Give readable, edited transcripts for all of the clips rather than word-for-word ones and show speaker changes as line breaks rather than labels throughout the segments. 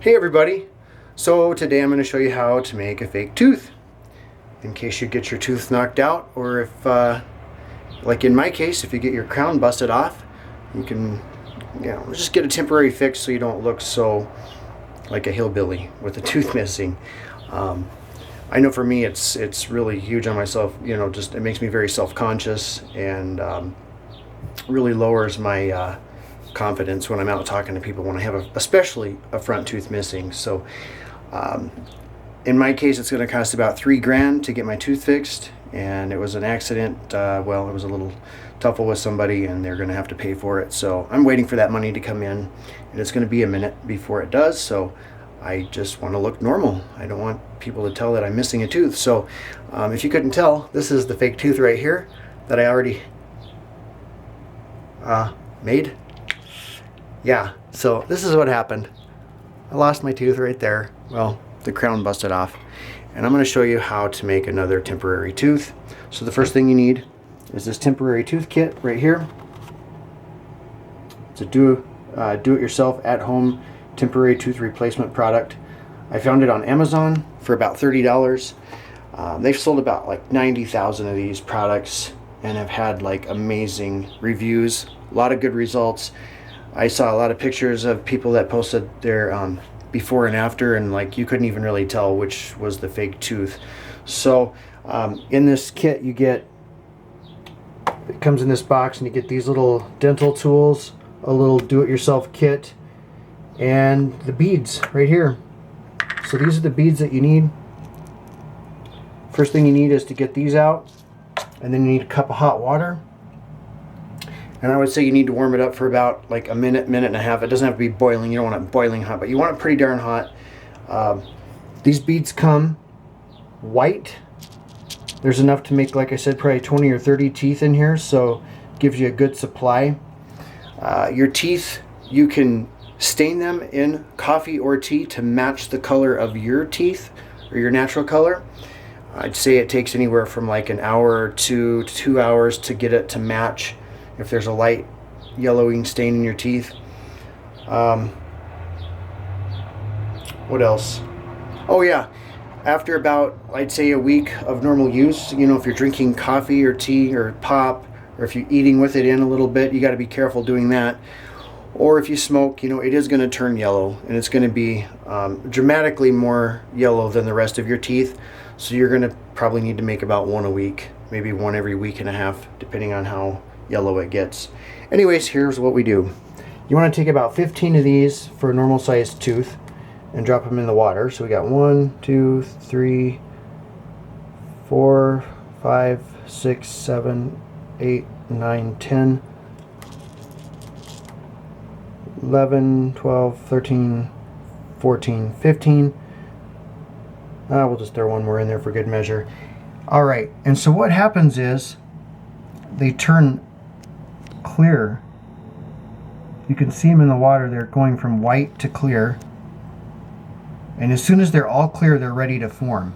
Hey everybody! So today I'm going to show you how to make a fake tooth in case you get your tooth knocked out, or if like in my case, if you get your crown busted off, you can just get a temporary fix so you don't look so like a hillbilly with a tooth missing. I know for me it's really huge on myself, just it makes me very self-conscious and really lowers my confidence when I'm out talking to people when I have especially a front tooth missing. So in my case, it's going to cost about $3,000 to get my tooth fixed, and it was an accident. Well, it was a little tuffle with somebody and they're going to have to pay for it. So I'm waiting for that money to come in, and it's going to be a minute before it does. So I just want to look normal. I don't want people to tell that I'm missing a tooth. So if you couldn't tell, this is the fake tooth right here that I already made. Yeah, so this is what happened. I lost my tooth right there. Well, the crown busted off. And I'm going to show you how to make another temporary tooth. So the first thing you need is this temporary tooth kit right here. It's a do-it-yourself at-home temporary tooth replacement product. I found it on Amazon for about $30. They've sold about like 90,000 of these products and have had like amazing reviews, a lot of good results. I saw a lot of pictures of people that posted their before and after, and like you couldn't even really tell which was the fake tooth. So in this kit it comes in this box, and you get these little dental tools, a little do-it-yourself kit, and the beads right here. So these are the beads that you need. First thing you need is to get these out, and then you need a cup of hot water. And I would say you need to warm it up for about like a minute, minute and a half. It doesn't have to be boiling. You don't want it boiling hot, but you want it pretty darn hot. These beads come white. There's enough to make, like I said, probably 20 or 30 teeth in here, so it gives you a good supply. Your teeth, you can stain them in coffee or tea to match the color of your teeth or your natural color. I'd say it takes anywhere from like an hour to 2 hours to get it to match if there's a light yellowing stain in your teeth. What else? Oh yeah, after about, I'd say, a week of normal use, if you're drinking coffee or tea or pop, or if you're eating with it in a little bit, you got to be careful doing that. Or if you smoke, it is going to turn yellow, and it's going to be dramatically more yellow than the rest of your teeth. So you're going to probably need to make about one a week, maybe one every week and a half, depending on how yellow it gets. Anyways, here's what we do. You want to take about 15 of these for a normal sized tooth and drop them in the water. So we got 1, 2, 3, 4, 5, 6, 7, 8, 9, 10, 11, 12, 13, 14, 15. We'll just throw one more in there for good measure. Alright, and so what happens is they turn clear. You can see them in the water. They're going from white to clear, and as soon as they're all clear, they're ready to form.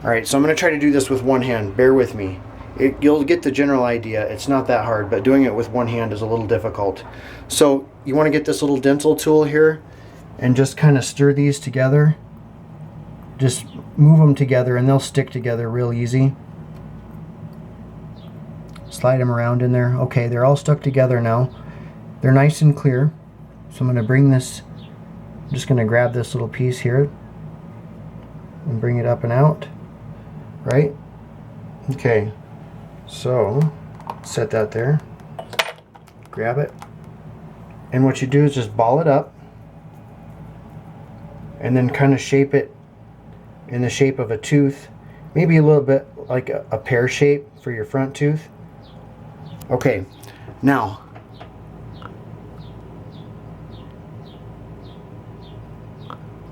Alright, so I'm going to try to do this with one hand. Bear with me. You'll get the general idea. It's not that hard, but doing it with one hand is a little difficult. So you want to get this little dental tool here and just kind of stir these together. Just move them together and they'll stick together real easy. Slide them around in there. Okay, they're all stuck together now. They're nice and clear. So I'm going to bring this, I'm just going to grab this little piece here and bring it up and out. Right? Okay, so set that there. Grab it. And what you do is just ball it up and then kind of shape it in the shape of a tooth. Maybe a little bit like a pear shape for your front tooth. Okay, now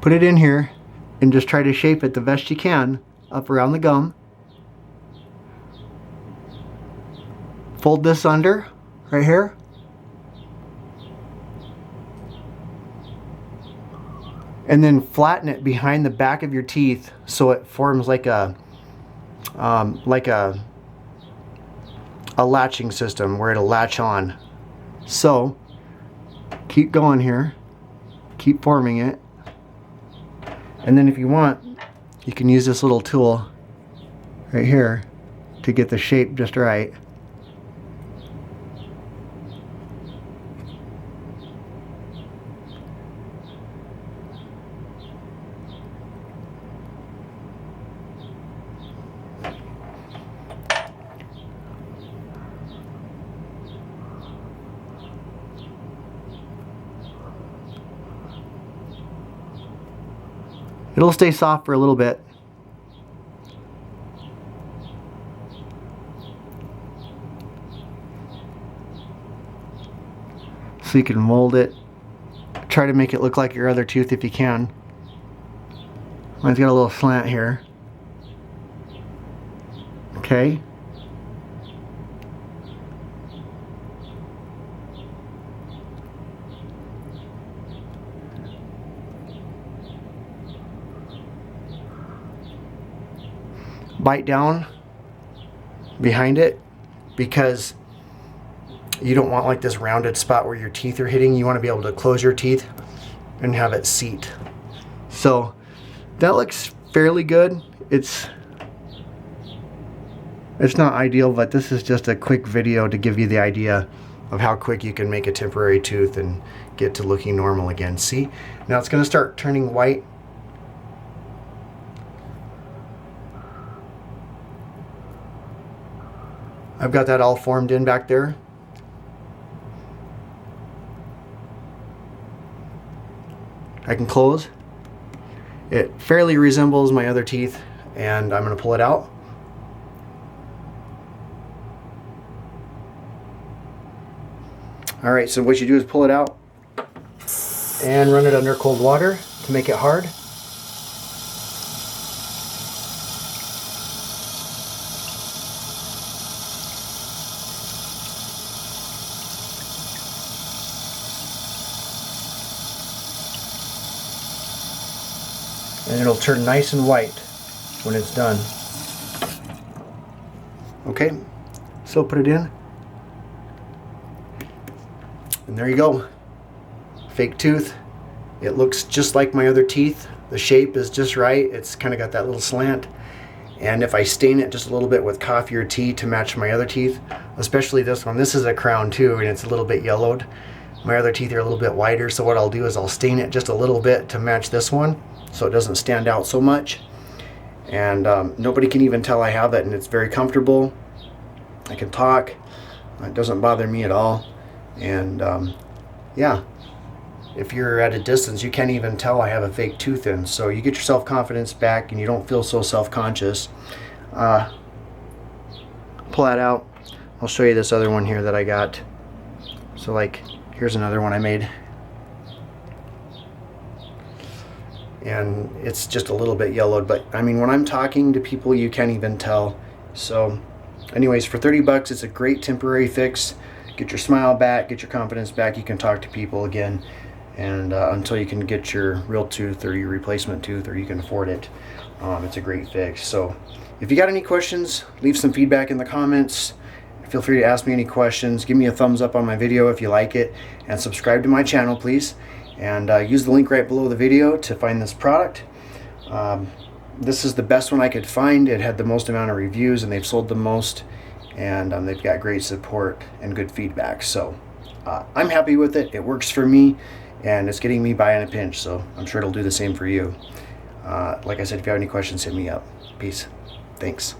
put it in here and just try to shape it the best you can up around the gum. Fold this under right here. And then flatten it behind the back of your teeth so it forms like a latching system where it'll latch on. So keep going here. keep forming it. And then if you want, you can use this little tool right here to get the shape just right. It'll stay soft for a little bit. So you can mold it. Try to make it look like your other tooth if you can. Mine's got a little slant here. Okay. Bite down behind it, because you don't want like this rounded spot where your teeth are hitting. You want to be able to close your teeth and have it seat. So that looks fairly good. It's not ideal, but this is just a quick video to give you the idea of how quick you can make a temporary tooth and get to looking normal again. See, now it's going to start turning white. I've got that all formed in back there. I can close. It fairly resembles my other teeth, and I'm going to pull it out. Alright, so what you do is pull it out and run it under cold water to make it hard. And it'll turn nice and white when it's done. Okay, so put it in. And there you go. Fake tooth. It looks just like my other teeth. The shape is just right. It's kind of got that little slant. And if I stain it just a little bit with coffee or tea to match my other teeth, especially this one, this is a crown too, and it's a little bit yellowed. My other teeth are a little bit whiter, so what I'll do is I'll stain it just a little bit to match this one, so it doesn't stand out so much. And nobody can even tell I have it, and it's very comfortable. I can talk. It doesn't bother me at all. And yeah, if you're at a distance, you can't even tell I have a fake tooth in. So you get your self-confidence back and you don't feel so self-conscious. Pull that out. I'll show you this other one here that I got. So like, here's another one I made. And it's just a little bit yellowed, but I mean, when I'm talking to people, you can't even tell. So anyways, for 30 bucks, it's a great temporary fix. Get your smile back, get your confidence back. You can talk to people again, and until you can get your real tooth or your replacement tooth, or you can afford it. It's a great fix. So if you got any questions, leave some feedback in the comments. Feel free to ask me any questions. Give me a thumbs up on my video if you like it, and subscribe to my channel, please. And use the link right below the video to find this product. This is the best one I could find. It had the most amount of reviews, and they've sold the most, and they've got great support and good feedback. So I'm happy with it. It works for me, and it's getting me by in a pinch, so I'm sure it'll do the same for you. Like I said, if you have any questions, hit me up. Peace. Thanks.